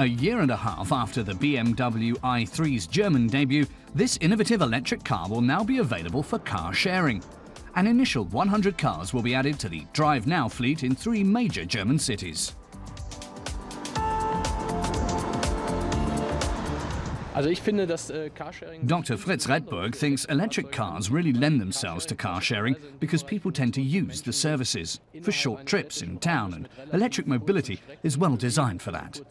A year and a half after the BMW i3's German debut, this innovative electric car will now be available for car sharing. An initial 100 cars will be added to the DriveNow fleet in 3 major German cities. Dr. Fritz Redberg thinks electric cars really lend themselves to car sharing because people tend to use the services for short trips in town, and electric mobility is well designed for that.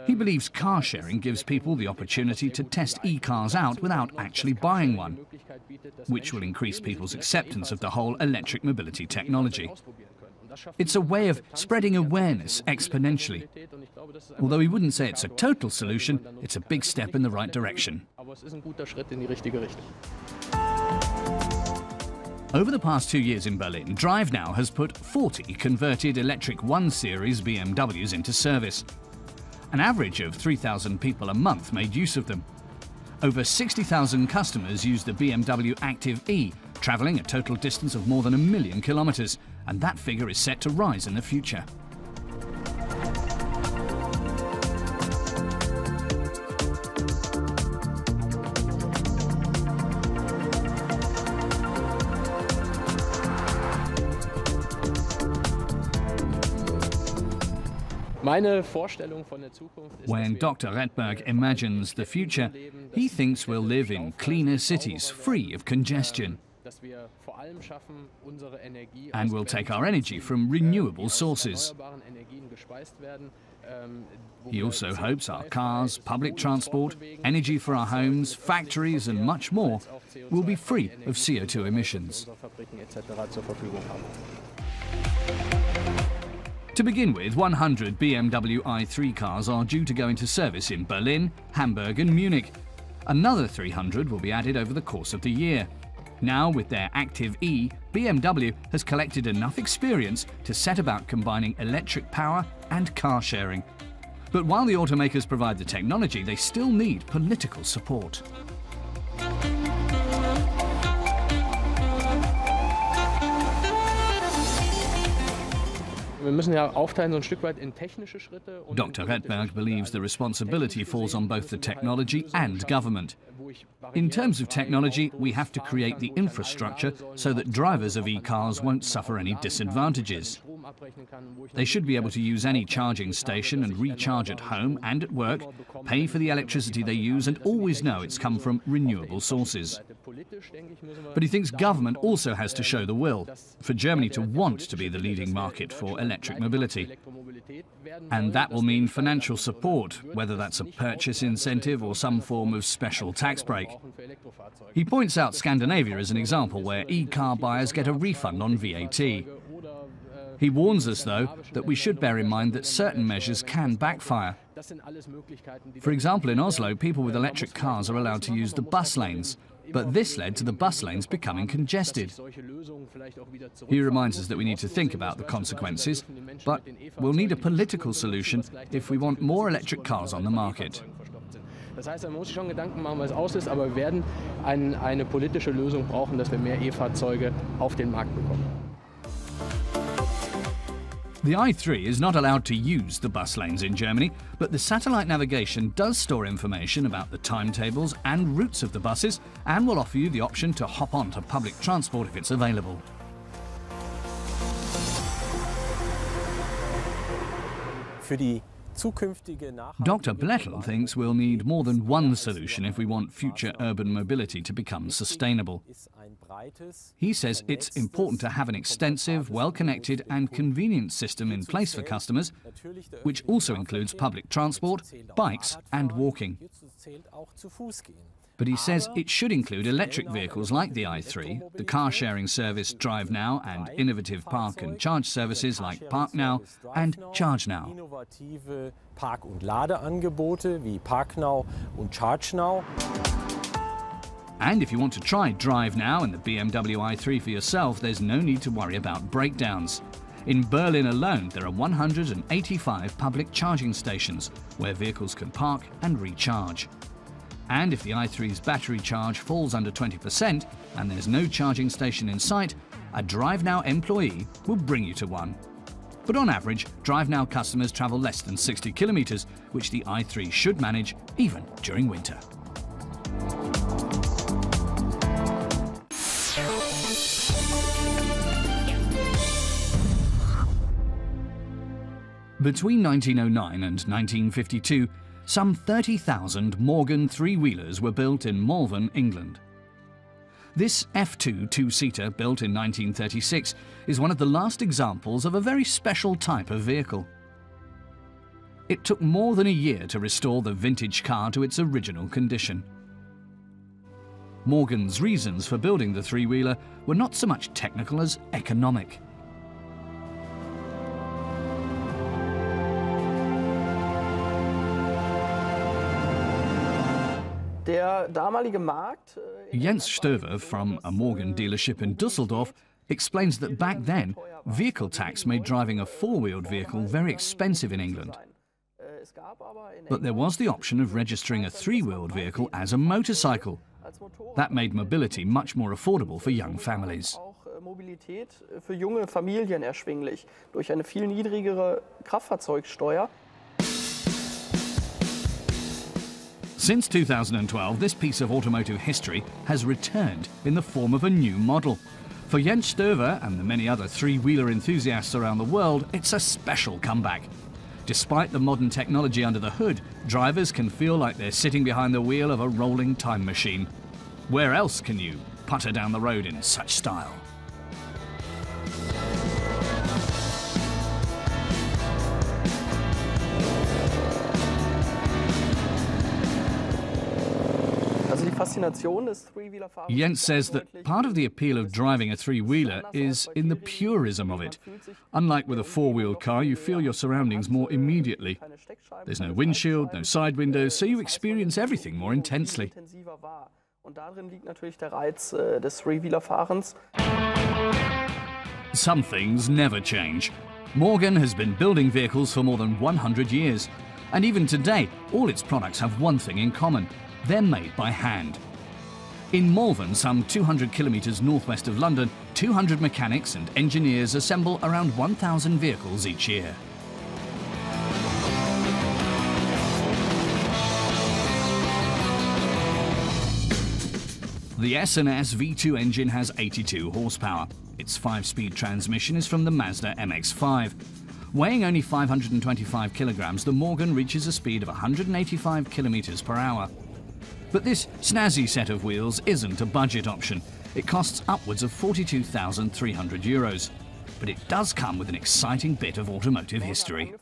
He believes car sharing gives people the opportunity to test e-cars out without actually buying one, which will increase people's acceptance of the whole electric mobility technology. It's a way of spreading awareness exponentially. Although he wouldn't say it's a total solution, it's a big step in the right direction. Over the past 2 years in Berlin, DriveNow has put 40 converted electric 1 Series BMWs into service. An average of 3,000 people a month made use of them. Over 60,000 customers used the BMW Active E, travelling a total distance of more than 1 million kilometres, and that figure is set to rise in the future. When Dr. Redberg imagines the future, he thinks we'll live in cleaner cities, free of congestion. And we'll take our energy from renewable sources. He also hopes our cars, public transport, energy for our homes, factories and much more will be free of CO2 emissions. To begin with, 100 BMW i3 cars are due to go into service in Berlin, Hamburg and Munich. Another 300 will be added over the course of the year. Now, with their Active E, BMW has collected enough experience to set about combining electric power and car sharing. But while the automakers provide the technology, they still need political support. Dr. Redberg believes the responsibility falls on both the technology and government. In terms of technology, we have to create the infrastructure so that drivers of e-cars won't suffer any disadvantages. They should be able to use any charging station and recharge at home and at work, pay for the electricity they use and always know it's come from renewable sources. But he thinks government also has to show the will for Germany to want to be the leading market for electric mobility. And that will mean financial support, whether that's a purchase incentive or some form of special tax break. He points out Scandinavia as an example where e-car buyers get a refund on VAT. He warns us, though, that we should bear in mind that certain measures can backfire. For example, in Oslo, people with electric cars are allowed to use the bus lanes, but this led to the bus lanes becoming congested. He reminds us that we need to think about the consequences, but we'll need a political solution if we want more electric cars on the market. Das heißt, man muss sich schon Gedanken machen, was aus ist, aber wir werden eine politische Lösung brauchen, dass wir mehr E-Fahrzeuge auf den Markt bekommen. The i3 is not allowed to use the bus lanes in Germany, but the satellite navigation does store information about the timetables and routes of the buses and will offer you the option to hop on to public transport if it's available. Dr. Blettel thinks we'll need more than one solution if we want future urban mobility to become sustainable. He says it's important to have an extensive, well-connected and convenient system in place for customers, which also includes public transport, bikes and walking. But he says it should include electric vehicles like the i3, the car-sharing service DriveNow and innovative park and charge services like ParkNow and ChargeNow. Park- und Ladeangebote wie ParkNow und ChargeNow. And if you want to try DriveNow and the BMW i3 for yourself, there's no need to worry about breakdowns. In Berlin alone, there are 185 public charging stations where vehicles can park and recharge. And if the i3's battery charge falls under 20% and there's no charging station in sight, a DriveNow employee will bring you to one. But on average, DriveNow customers travel less than 60 kilometers, which the i3 should manage even during winter. Between 1909 and 1952, some 30,000 Morgan three-wheelers were built in Malvern, England. This F2 two-seater, built in 1936, is one of the last examples of a very special type of vehicle. It took more than a year to restore the vintage car to its original condition. Morgan's reasons for building the three-wheeler were not so much technical as economic. Jens Stover from a Morgan dealership in Düsseldorf explains that back then, vehicle tax made driving a four-wheeled vehicle very expensive in England. But there was the option of registering a three-wheeled vehicle as a motorcycle. That made mobility much more affordable for young families. Mobilität für junge Familien erschwinglich durch eine viel niedrigere Kraftfahrzeugsteuer. Since 2012, this piece of automotive history has returned in the form of a new model. For Jens Stover and the many other three-wheeler enthusiasts around the world, it's a special comeback. Despite the modern technology under the hood, drivers can feel like they're sitting behind the wheel of a rolling time machine. Where else can you putter down the road in such style? Jens says that part of the appeal of driving a three-wheeler is in the purism of it. Unlike with a four-wheeled car, you feel your surroundings more immediately. There's no windshield, no side windows, so you experience everything more intensely. Some things never change. Morgan has been building vehicles for more than 100 years. And even today, all its products have one thing in common. They're made by hand. In Malvern, some 200 kilometres northwest of London, 200 mechanics and engineers assemble around 1,000 vehicles each year. The S&S V2 engine has 82 horsepower. Its 5-speed transmission is from the Mazda MX-5. Weighing only 525 kilograms, the Morgan reaches a speed of 185 kilometres per hour. But this snazzy set of wheels isn't a budget option. It costs upwards of €42,300. But it does come with an exciting bit of automotive history.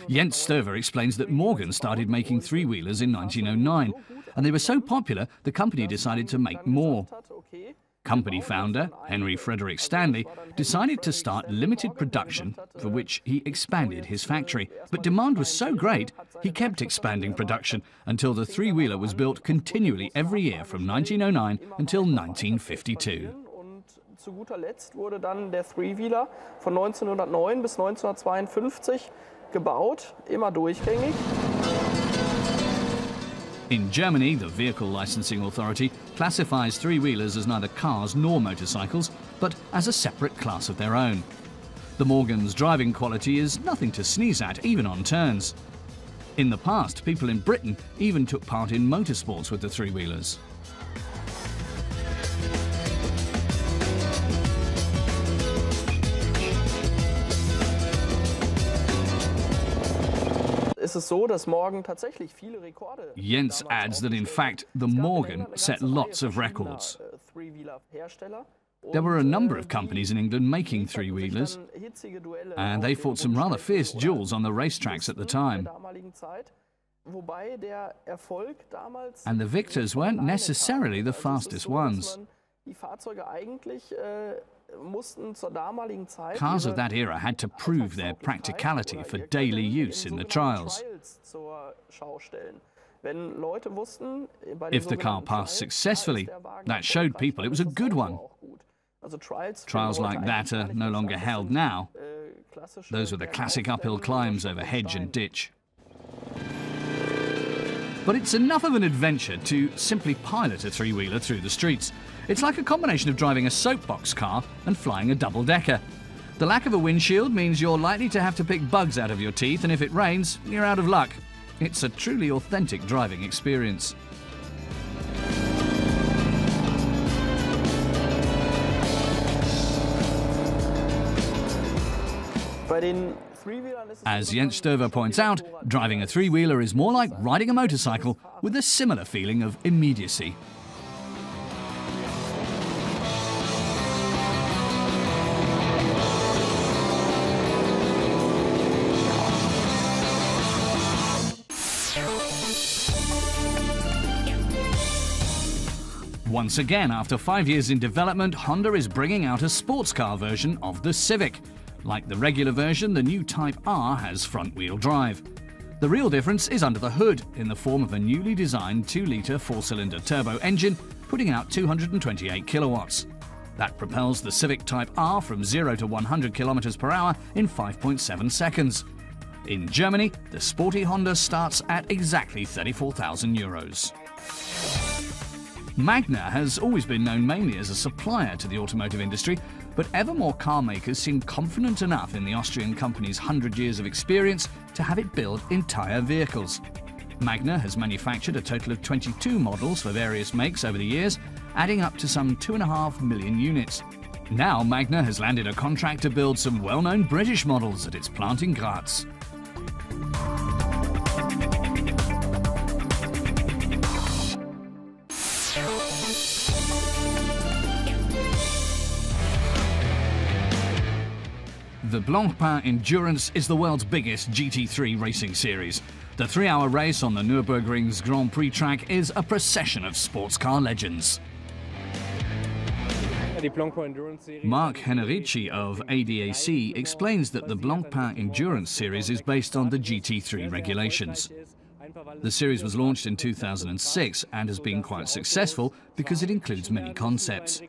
Jens Stover explains that Morgan started making three-wheelers in 1909, and they were so popular the company decided to make more. Company founder, Henry Frederick Stanley, decided to start limited production, for which he expanded his factory. But demand was so great, he kept expanding production until the three-wheeler was built continually every year from 1909 until 1952. Zu guter Letzt wurde dann der Three-Wheeler von 1909 bis 1952 gebaut, immer durchgängig. In Germany, the Vehicle Licensing Authority classifies three-wheelers as neither cars nor motorcycles, but as a separate class of their own. The Morgan's driving quality is nothing to sneeze at, even on turns. In the past, people in Britain even took part in motorsports with the three-wheelers. Jens adds that in fact the Morgan set lots of records. There were a number of companies in England making three-wheelers, and they fought some rather fierce duels on the racetracks at the time. And the victors weren't necessarily the fastest ones. Cars of that era had to prove their practicality for daily use in the trials. If the car passed successfully, that showed people it was a good one. Trials like that are no longer held now. Those were the classic uphill climbs over hedge and ditch. But it's enough of an adventure to simply pilot a three-wheeler through the streets. It's like a combination of driving a soapbox car and flying a double-decker. The lack of a windshield means you're likely to have to pick bugs out of your teeth, and if it rains, you're out of luck. It's a truly authentic driving experience. As Jens Stover points out, driving a three-wheeler is more like riding a motorcycle with a similar feeling of immediacy. Once again, after 5 years in development, Honda is bringing out a sports car version of the Civic. Like the regular version, the new Type R has front-wheel drive. The real difference is under the hood, in the form of a newly designed 2-litre four-cylinder turbo engine, putting out 228 kilowatts. That propels the Civic Type R from 0 to 100 kilometers per hour in 5.7 seconds. In Germany, the sporty Honda starts at exactly 34,000 euros. Magna has always been known mainly as a supplier to the automotive industry, but ever more car makers seem confident enough in the Austrian company's 100 years of experience to have it build entire vehicles. Magna has manufactured a total of 22 models for various makes over the years, adding up to some 2.5 million units. Now Magna has landed a contract to build some well-known British models at its plant in Graz. The Blancpain Endurance is the world's biggest GT3 racing series. The 3-hour race on the Nürburgring's Grand Prix track is a procession of sports car legends. Mark Henerici of ADAC explains that the Blancpain Endurance series is based on the GT3 regulations. The series was launched in 2006 and has been quite successful because it includes many concepts.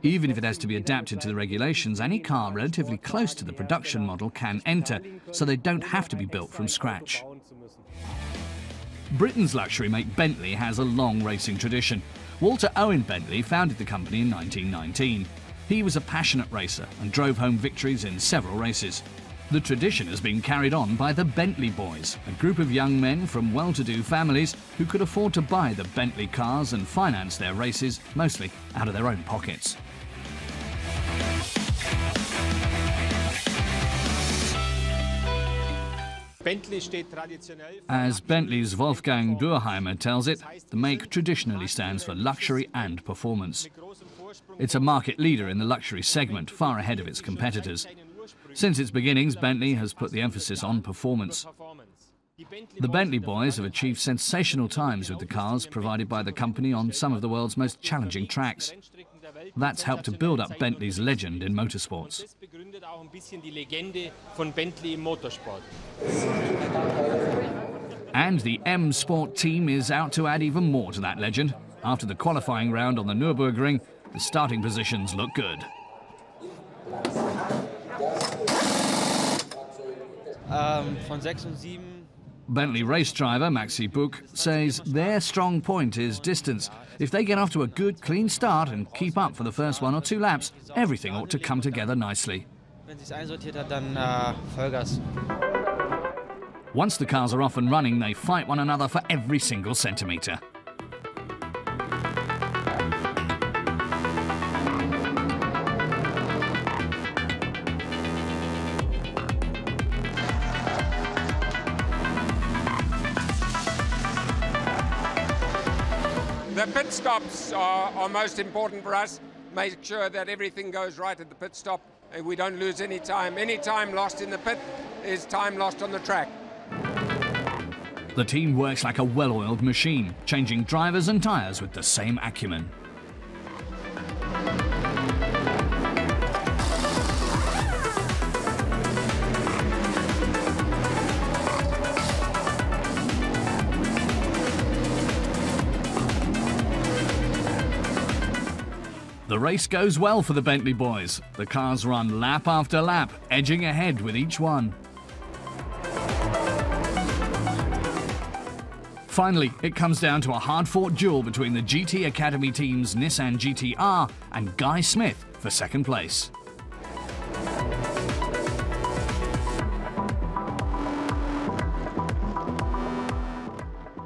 Even if it has to be adapted to the regulations, any car relatively close to the production model can enter, so they don't have to be built from scratch. Britain's luxury make Bentley has a long racing tradition. Walter Owen Bentley founded the company in 1919. He was a passionate racer and drove home victories in several races. The tradition has been carried on by the Bentley Boys, a group of young men from well-to-do families who could afford to buy the Bentley cars and finance their races, mostly out of their own pockets. As Bentley's Wolfgang Durheimer tells it, the make traditionally stands for luxury and performance. It's a market leader in the luxury segment, far ahead of its competitors. Since its beginnings, Bentley has put the emphasis on performance. The Bentley Boys have achieved sensational times with the cars provided by the company on some of the world's most challenging tracks. That's helped to build up Bentley's legend in motorsports. And the M Sport team is out to add even more to that legend. After the qualifying round on the Nürburgring, the starting positions look good. Bentley race driver Maxi Buch says their strong point is distance. If they get off to a good, clean start and keep up for the first 1 or 2 laps, everything ought to come together nicely. Once the cars are off and running, they fight one another for every single centimetre. The pit stops are most important for us. Make sure that everything goes right at the pit stop and we don't lose any time. Any time lost in the pit is time lost on the track. The team works like a well-oiled machine, changing drivers and tyres with the same acumen. The race goes well for the Bentley Boys. The cars run lap after lap, edging ahead with each one. Finally, it comes down to a hard-fought duel between the GT Academy team's Nissan GT-R and Guy Smith for second place.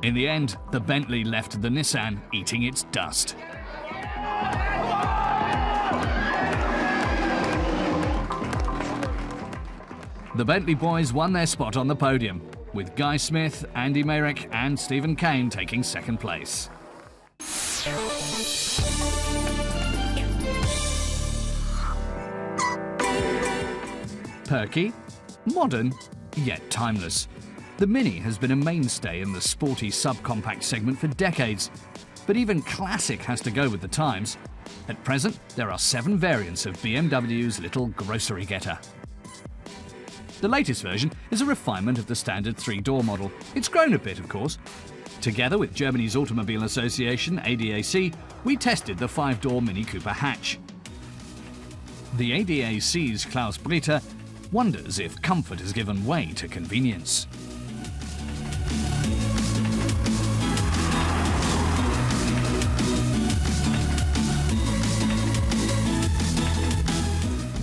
In the end, the Bentley left the Nissan eating its dust. The Bentley boys won their spot on the podium, with Guy Smith, Andy Meyrick and Stephen Kane taking second place. Perky, modern, yet timeless. The Mini has been a mainstay in the sporty subcompact segment for decades, but even classic has to go with the times. At present, there are 7 variants of BMW's little grocery getter. The latest version is a refinement of the standard 3-door model. It's grown a bit, of course. Together with Germany's Automobile Association, ADAC, we tested the 5-door Mini Cooper hatch. The ADAC's Klaus Breiter wonders if comfort has given way to convenience.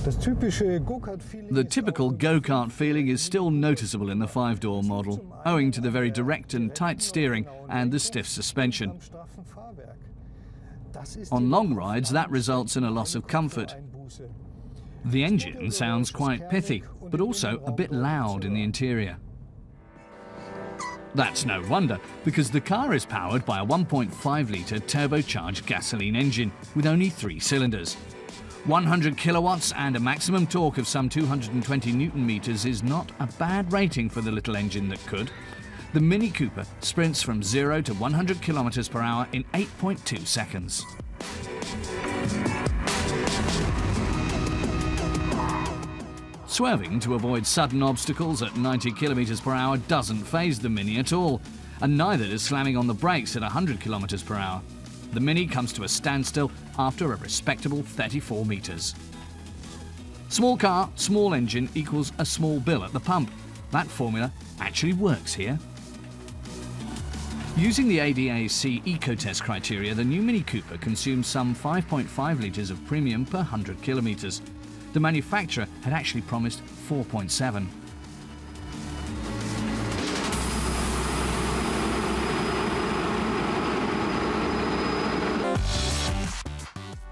The typical go-kart feeling is still noticeable in the 5-door model, owing to the very direct and tight steering and the stiff suspension. On long rides, that results in a loss of comfort. The engine sounds quite pithy, but also a bit loud in the interior. That's no wonder, because the car is powered by a 1.5-litre turbocharged gasoline engine with only 3 cylinders. 100 kilowatts and a maximum torque of some 220 Newton-meters is not a bad rating for the little engine that could. The Mini Cooper sprints from 0 to 100 kilometers per hour in 8.2 seconds. Swerving to avoid sudden obstacles at 90 kilometers per hour doesn't faze the Mini at all, and neither does slamming on the brakes at 100 kilometers per hour. The Mini comes to a standstill after a respectable 34 meters. Small car, small engine equals a small bill at the pump. That formula actually works here. Using the ADAC eco-test criteria, the new Mini Cooper consumes some 5.5 litres of premium per 100 kilometres. The manufacturer had actually promised 4.7.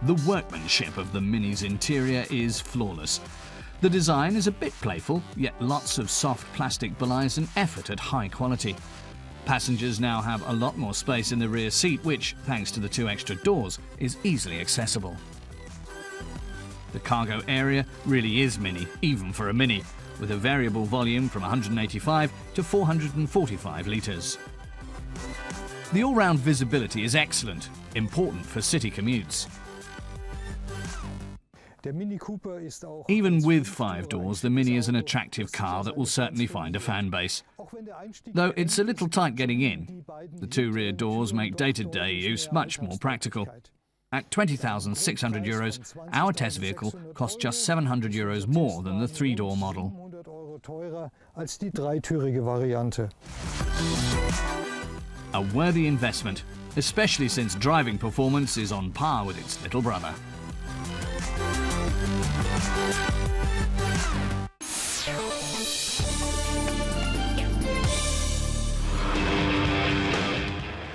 The workmanship of the Mini's interior is flawless. The design is a bit playful, yet lots of soft plastic belies an effort at high quality. Passengers now have a lot more space in the rear seat, which, thanks to the 2 extra doors, is easily accessible. The cargo area really is mini, even for a Mini, with a variable volume from 185 to 445 litres. The all-round visibility is excellent, important for city commutes. Even with 5 doors, the Mini is an attractive car that will certainly find a fan base. Though it's a little tight getting in, the 2 rear doors make day-to-day use much more practical. At €20,600, our test vehicle costs just €700 more than the 3-door model. A worthy investment, especially since driving performance is on par with its little brother.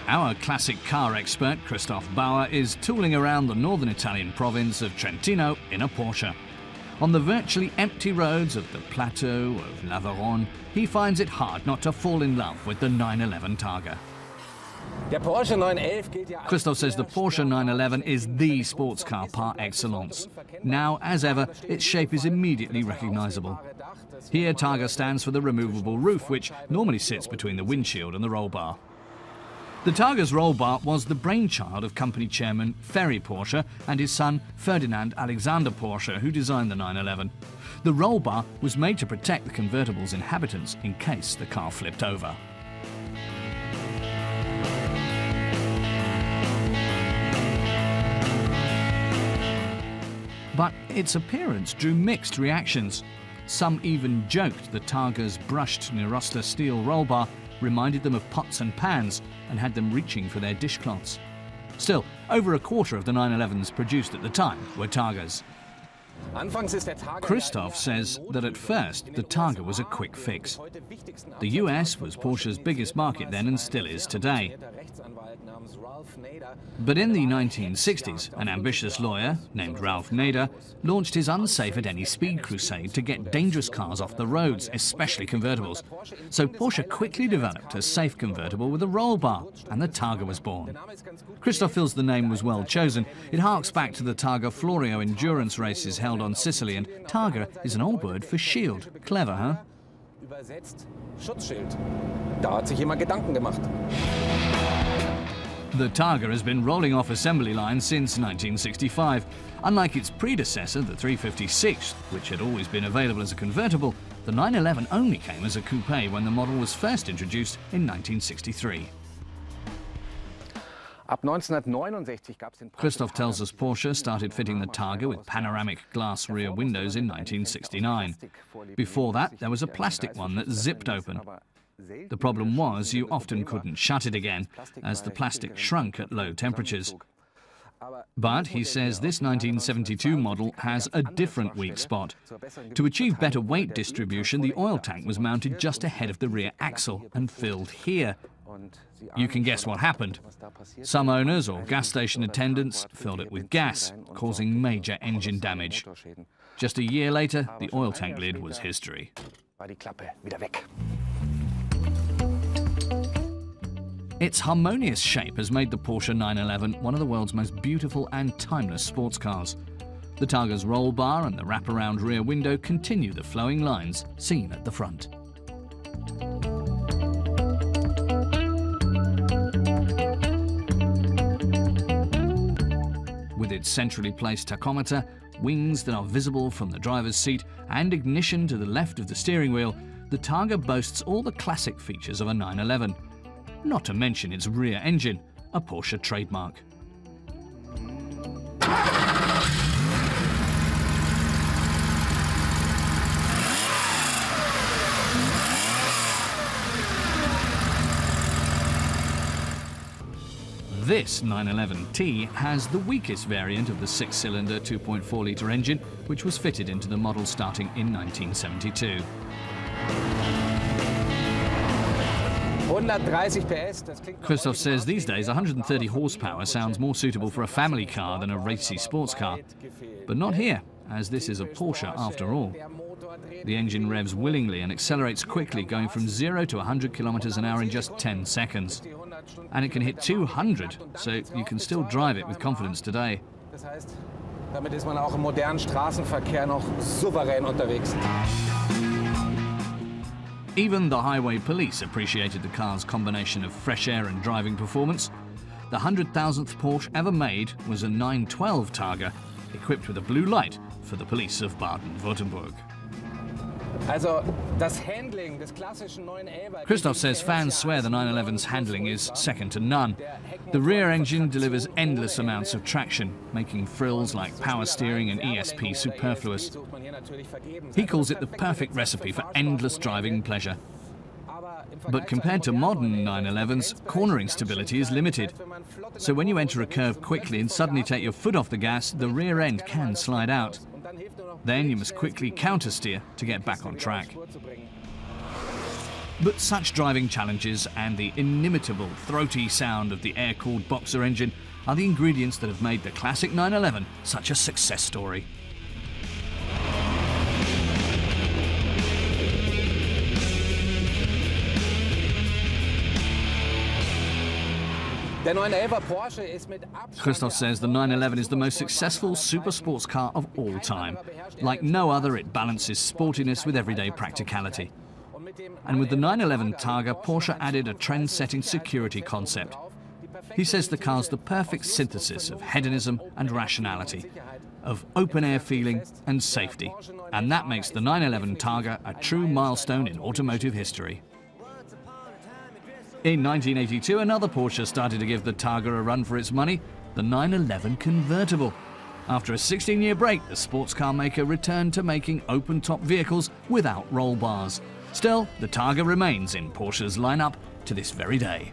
Our classic car expert, Christoph Bauer, is tooling around the northern Italian province of Trentino in a Porsche. On the virtually empty roads of the plateau of L'Aveyron, he finds it hard not to fall in love with the 911 Targa. Christoph says the Porsche 911 is the sports car par excellence. Now, as ever, its shape is immediately recognizable. Here, Targa stands for the removable roof, which normally sits between the windshield and the roll bar. The Targa's roll bar was the brainchild of company chairman Ferry Porsche and his son Ferdinand Alexander Porsche, who designed the 911. The roll bar was made to protect the convertible's inhabitants in case the car flipped over. But its appearance drew mixed reactions. Some even joked the Targa's brushed Nirosta steel roll bar reminded them of pots and pans and had them reaching for their dishcloths. Still, over a quarter of the 911s produced at the time were Targas. Christoph says that at first the Targa was a quick fix. The US was Porsche's biggest market then and still is today. But in the 1960s, an ambitious lawyer named Ralph Nader launched his unsafe at any speed crusade to get dangerous cars off the roads, especially convertibles. So Porsche quickly developed a safe convertible with a roll bar, and the Targa was born. Christoph feels the name was well chosen. It harks back to the Targa Florio endurance races held on Sicily, and Targa is an old word for shield. Clever, huh? Schutzschild. Da hat sich jemand Gedanken gemacht. The Targa has been rolling off assembly lines since 1965. Unlike its predecessor, the 356, which had always been available as a convertible, the 911 only came as a coupe when the model was first introduced in 1963. Christoph tells us Porsche started fitting the Targa with panoramic glass rear windows in 1969. Before that, there was a plastic one that zipped open. The problem was you often couldn't shut it again, as the plastic shrunk at low temperatures. But he says this 1972 model has a different weak spot. To achieve better weight distribution, the oil tank was mounted just ahead of the rear axle and filled here. You can guess what happened. Some owners or gas station attendants filled it with gas, causing major engine damage. Just a year later, the oil tank lid was history. Its harmonious shape has made the Porsche 911 one of the world's most beautiful and timeless sports cars. The Targa's roll bar and the wraparound rear window continue the flowing lines seen at the front. With its centrally placed tachometer, wings that are visible from the driver's seat, and ignition to the left of the steering wheel, the Targa boasts all the classic features of a 911. Not to mention its rear engine, a Porsche trademark. This 911T has the weakest variant of the six-cylinder 2.4-litre engine, which was fitted into the model starting in 1972. 130 PS. Christoph says these days 130 horsepower sounds more suitable for a family car than a racy sports car. But not here, as this is a Porsche after all. The engine revs willingly and accelerates quickly, going from 0 to 100 kilometers an hour in just 10 seconds. And it can hit 200, so you can still drive it with confidence today. Das heißt, damit ist man auch im modernen Straßenverkehr noch souverän unterwegs. Even the highway police appreciated the car's combination of fresh air and driving performance. The 100,000th Porsche ever made was a 912 Targa, equipped with a blue light for the police of Baden-Württemberg. Christoph says fans swear the 911's handling is second to none. The rear engine delivers endless amounts of traction, making frills like power steering and ESP superfluous. He calls it the perfect recipe for endless driving pleasure. But compared to modern 911s, cornering stability is limited. So when you enter a curve quickly and suddenly take your foot off the gas, the rear end can slide out. Then you must quickly countersteer to get back on track. But such driving challenges and the inimitable throaty sound of the air-cooled boxer engine are the ingredients that have made the classic 911 such a success story. Christoph says the 911 is the most successful super sports car of all time. Like no other, it balances sportiness with everyday practicality. And with the 911 Targa, Porsche added a trend-setting security concept. He says the car's the perfect synthesis of hedonism and rationality, of open-air feeling and safety. And that makes the 911 Targa a true milestone in automotive history. In 1982, another Porsche started to give the Targa a run for its money, the 911 convertible. After a 16-year break, the sports car maker returned to making open-top vehicles without roll bars. Still, the Targa remains in Porsche's lineup to this very day.